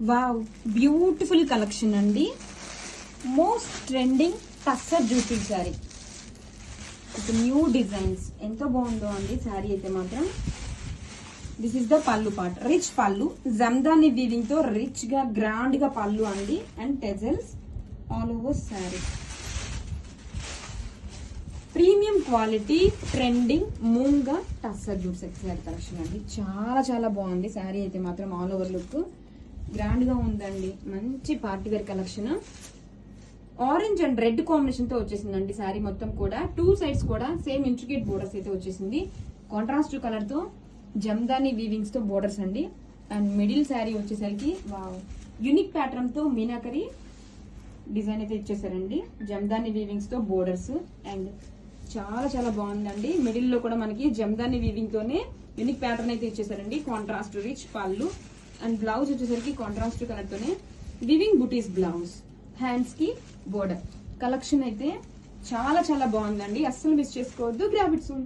Wow, beautiful collection అండి. Most trending tussar jute sari, new designs, ఎంతో బాగుందో అండి శారీ అయితే మాత్రం. This is the pallu part, rich pallu, Jamdani weaving తో రిచ్ గా గ్రాండ్ గా పళ్ళు అండి, and tassels all over sari. Premium quality trending Moonga tussar jute set sari collection అండి. చాలా చాలా బాగుంది శారీ అయితే మాత్రం. ఆల్ ఓవర్ లుక్ గ్రాండ్ గా ఉందండి. మంచి party wear collection. Orange and red combination తో వచ్చేసిందండి శారీ మొత్తం కూడా. టూ సైడ్స్ కూడా సేమ్ ఇంట్రికేట్ బోర్డర్స్ అయితే వచ్చేసింది. కాంట్రాస్ట్ కలర్ తో జమ్దాని వీవింగ్స్ తో బోర్డర్స్ అండి. అండ్ మిడిల్ శారీ వచ్చేసరికి వావ్, యూనిక్ ప్యాటర్న్ తో మీనాకరి డిజైన్ అయితే ఇచ్చేసారండి. జమ్దాని వీవింగ్స్ తో బోర్డర్స్, అండ్ చాలా చాలా బాగుందండి. మిడిల్ లో కూడా మనకి జమ్దాని వీవింగ్ తోనే యూనిక్ ప్యాటర్న్ అయితే ఇచ్చేసారండి. కాంట్రాస్ట్ రిచ్ పళ్ళు, అండ్ బ్లౌజ్ వచ్చేసరికి కాంట్రాస్ట్ కలర్ తోనే వీవింగ్ బుటీస్ బ్లౌజ్, హ్యాండ్స్ కి బోర్డర్. కలెక్షన్ అయితే చాలా చాలా బాగుందండి. అస్సలు మిస్ చేసుకోవద్దు. Grab it soon.